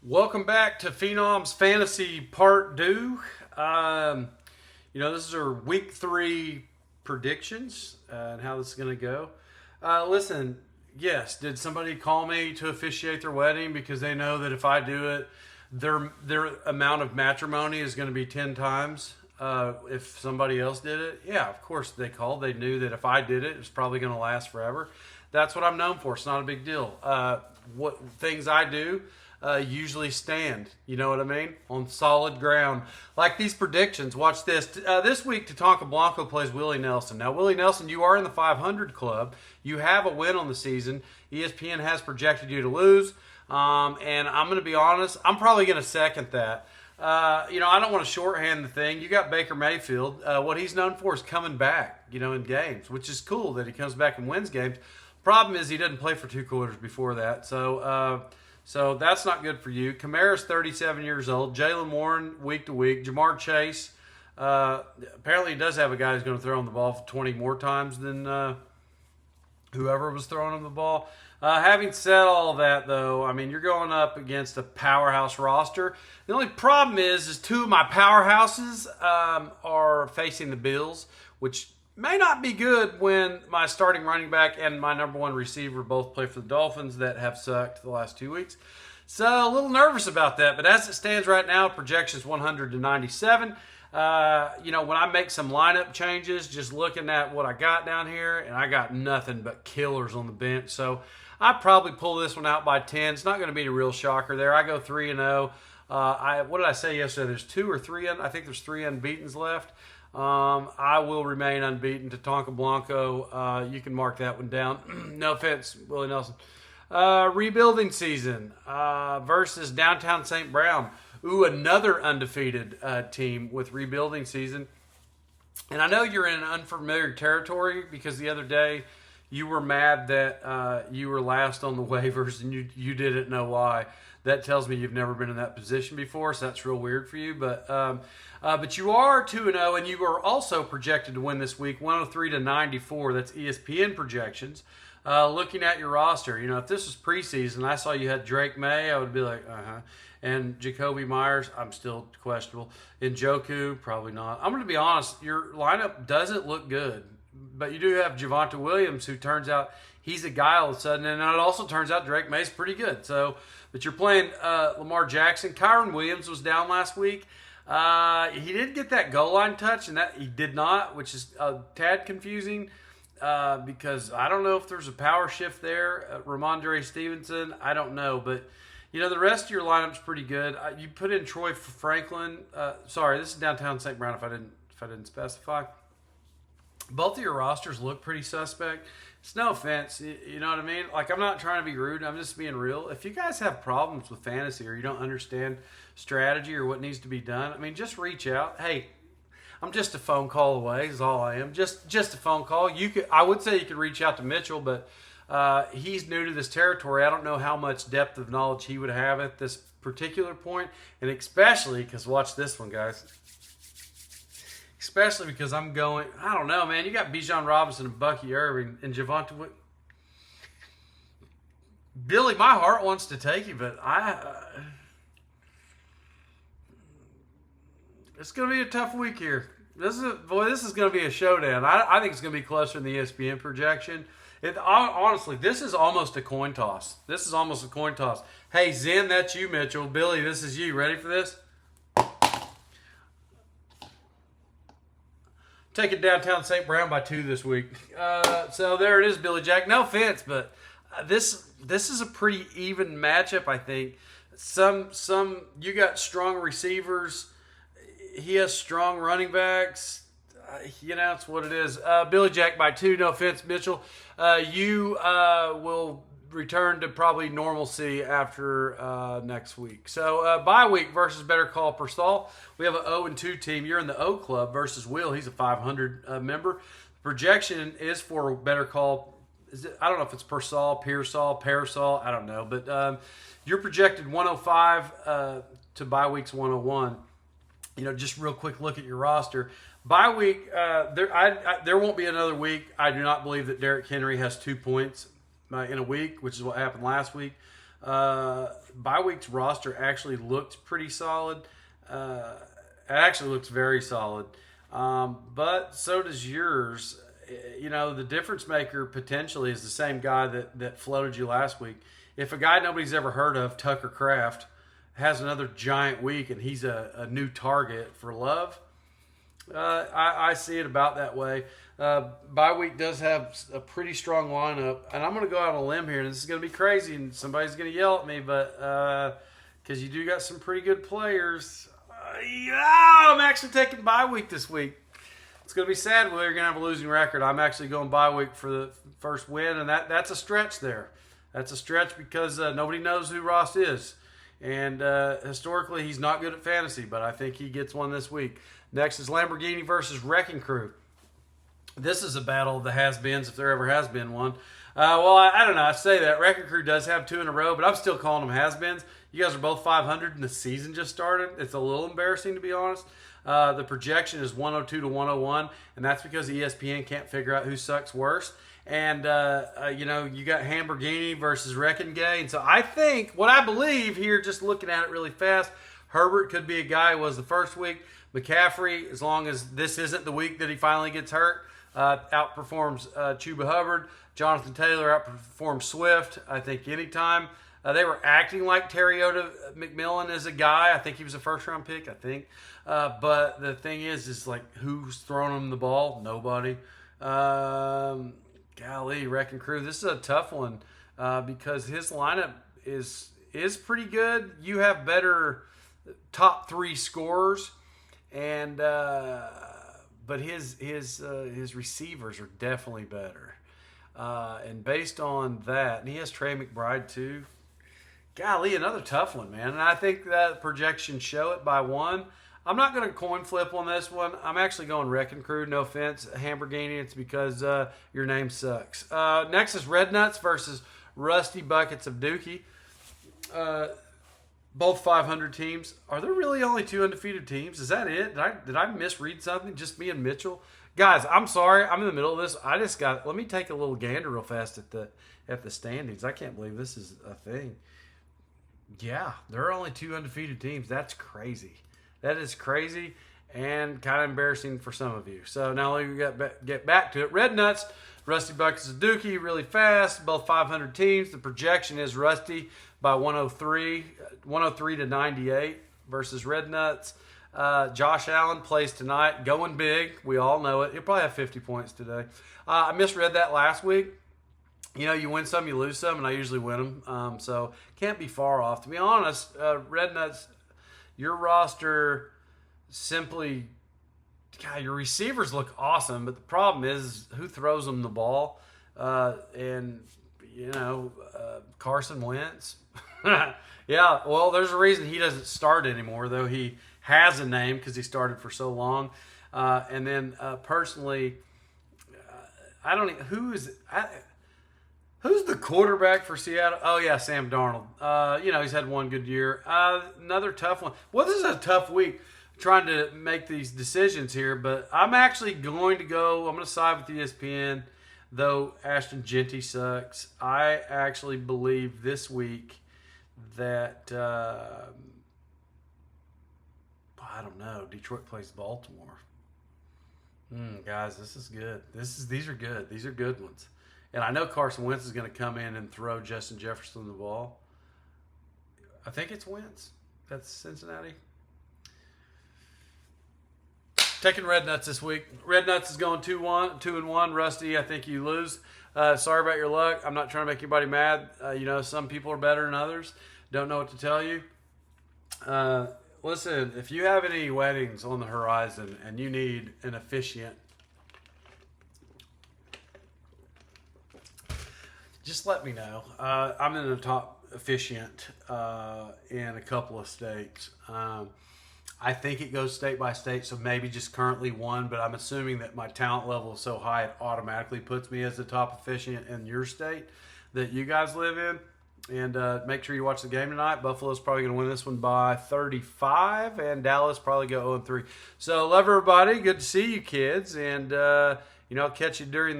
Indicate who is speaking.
Speaker 1: Welcome back to Phenom's Fantasy Part 2. This is our week 3 predictions and how this is going to go. Listen, yes, did somebody call me to officiate their wedding because they know that if I do it, their amount of matrimony is going to be 10 times if somebody else did it? Yeah, of course they called. They knew that if I did it, it was probably going to last forever. That's what I'm known for. It's not a big deal. What things I do usually stand. You know what I mean? On solid ground. Like these predictions. Watch this. This week, Tatanka Blanco plays Willie Nelson. Now, Willie Nelson, you are in the 500 club. You have a win on the season. ESPN has projected you to lose. And I'm going to be honest, I'm probably going to second that. I don't want to shorthand the thing. You got Baker Mayfield. What he's known for is coming back, in games, which is cool that he comes back and wins games. Problem is he didn't play for 2 quarters before that. So that's not good for you. Kamara's 37 years old. Jaylen Warren, week to week. Jamar Chase, apparently he does have a guy who's going to throw him the ball 20 more times than whoever was throwing him the ball. Having said all that, though, I mean, you're going up against a powerhouse roster. The only problem is 2 of my powerhouses are facing the Bills, which may not be good when my starting running back and my number 1 receiver both play for the Dolphins that have sucked the last 2 weeks. So a little nervous about that. But as it stands right now, projections 100 to 97. When I make some lineup changes, just looking at what I got down here, and I got nothing but killers on the bench. So I probably pull this one out by 10. It's not going to be a real shocker there. I go 3-0. What did I say yesterday? There's 2 or 3. I think there's 3 unbeatens left. I will remain unbeaten. Tatanka Blanco, you can mark that one down. No offense, Willie Nelson. Rebuilding season versus Downtown St. Brown. Ooh, another undefeated team with rebuilding season. And I know you're in unfamiliar territory because the other day you were mad that you were last on the waivers and you didn't know why. That tells me you've never been in that position before, so that's real weird for you. But you are 2-0, and you are also projected to win this week, 103 to 94. That's ESPN projections. Looking at your roster, if this was preseason, I saw you had Drake May, I would be like, and Jacoby Myers, I'm still questionable. Njoku, probably not. I'm going to be honest, your lineup doesn't look good. But you do have Javonte Williams, who turns out he's a guy all of a sudden, and it also turns out Drake May's pretty good. But you're playing Lamar Jackson. Kyron Williams was down last week. He did get that goal line touch, and that he did not, which is a tad confusing because I don't know if there's a power shift there. Ramondre Stevenson, I don't know, but the rest of your lineup's pretty good. You put in Troy Franklin. Sorry, this is Downtown St. Brown. If I didn't specify. Both of your rosters look pretty suspect. It's no offense, you know what I mean? Like, I'm not trying to be rude. I'm just being real. If you guys have problems with fantasy or you don't understand strategy or what needs to be done, I mean, just reach out. Hey, I'm just a phone call away is all I am. Just a phone call. I would say you could reach out to Mitchell, but he's new to this territory. I don't know how much depth of knowledge he would have at this particular point, and especially because watch this one, guys. Especially because I'm going, I don't know, man. You got Bijan Robinson and Bucky Irving and Javonte. Billy, my heart wants to take you, but it's going to be a tough week here. This is going to be a showdown. I think it's going to be closer than the ESPN projection. Honestly, this is almost a coin toss. Hey, Zen, that's you, Mitchell. Billy, this is you. Ready for this? Taking Downtown St. Brown by 2 this week. So there it is, Billy Jack. No offense, but this is a pretty even matchup, I think. You got strong receivers. He has strong running backs. It's what it is. Billy Jack by 2. No offense, Mitchell. You will return to probably normalcy after next week. So bye week versus Better Call Persall. We have an 0-2 team. You're in the O Club versus Will. He's a 500 member. Projection is for Better Call. I don't know if it's Pearsall, Parasol. I don't know. But you're projected 105 to bye week's 101. Just real quick look at your roster. Bye week, there won't be another week. I do not believe that Derrick Henry has 2 points in a week, which is what happened last week. Bye week's roster actually looked pretty solid. It actually looks very solid. But so does yours. You know, the difference maker potentially is the same guy that floated you last week. If a guy nobody's ever heard of, Tucker Kraft, has another giant week and he's a new target for Love, I see it about that way. Bye week does have a pretty strong lineup, and I'm going to go out on a limb here, and this is going to be crazy, and somebody's going to yell at me, but because you do got some pretty good players. I'm actually taking bye week this week. It's going to be sad we're going to have a losing record. I'm actually going bye week for the first win, and that's a stretch there. That's a stretch because nobody knows who Ross is. And historically, he's not good at fantasy, but I think he gets one this week. Next is Lamborghini versus Wrecking Crew. This is a battle of the has-beens, if there ever has been one. Well, I don't know. I say that. Wrecking Crew does have 2 in a row, but I'm still calling them has-beens. You guys are both 500, and the season just started. It's a little embarrassing, to be honest. The projection is 102 to 101, and that's because ESPN can't figure out who sucks worse. And, you got Lamborghini versus Wrecking Gay. And so I think, what I believe here, just looking at it really fast, Herbert could be a guy who was the first week. McCaffrey, as long as this isn't the week that he finally gets hurt, outperforms Chuba Hubbard. Jonathan Taylor outperforms Swift. I think anytime. They were acting like Terriota McMillan is a guy. I think he was a first-round pick, I think. But the thing is like, who's throwing him the ball? Nobody. Golly, Wrecking Crew. This is a tough one because his lineup is pretty good. You have better top 3 scorers, and but his receivers are definitely better. And based on that, and he has Trey McBride too. Golly, another tough one, man. And I think that projections show it by 1. I'm not going to coin flip on this one. I'm actually going Wrecking Crew. No offense, Lamborghini. It's because your name sucks. Next is Red Nuts versus Rusty Buckets of Dookie. Both 500 teams. Are there really only 2 undefeated teams? Is that it? Did I misread something? Just me and Mitchell? Guys, I'm sorry. I'm in the middle of this. Let me take a little gander real fast at the standings. I can't believe this is a thing. Yeah, there are only 2 undefeated teams. That's crazy. That is crazy and kind of embarrassing for some of you. So now we get back to it. Red Nuts, Rusty Buckets of Dookie, really fast. Both 500 teams. The projection is Rusty by 103 to 98 versus Red Nuts. Josh Allen plays tonight, going big. We all know it. He'll probably have 50 points today. I misread that last week. You know, you win some, you lose some, and I usually win them. So can't be far off. To be honest, Red Nuts, your roster simply, God, your receivers look awesome, but the problem is who throws them the ball. Carson Wentz. Yeah, well, there's a reason he doesn't start anymore, though he has a name because he started for so long. And then personally, I don't even, who's the quarterback for Seattle? Oh, yeah, Sam Darnold. He's had one good year. Another tough one. Well, this is a tough week trying to make these decisions here, but I'm actually going to side with ESPN, though Ashton Genty sucks. I actually believe this week that, I don't know, Detroit plays Baltimore. Guys, this is good. These are good. These are good ones. And I know Carson Wentz is going to come in and throw Justin Jefferson the ball. I think it's Wentz. That's Cincinnati. Taking Red Nuts this week. Red Nuts is going 2-1. Rusty, I think you lose. Sorry about your luck. I'm not trying to make anybody mad. Some people are better than others. Don't know what to tell you. Listen, if you have any weddings on the horizon and you need an officiant, just let me know. I'm in the top officiant in a couple of states. I think it goes state by state, so maybe just currently one, but I'm assuming that my talent level is so high it automatically puts me as the top officiant in your state that you guys live in. And make sure you watch the game tonight. Buffalo's probably going to win this one by 35, and Dallas probably go 0-3. So love everybody. Good to see you kids, and I'll catch you during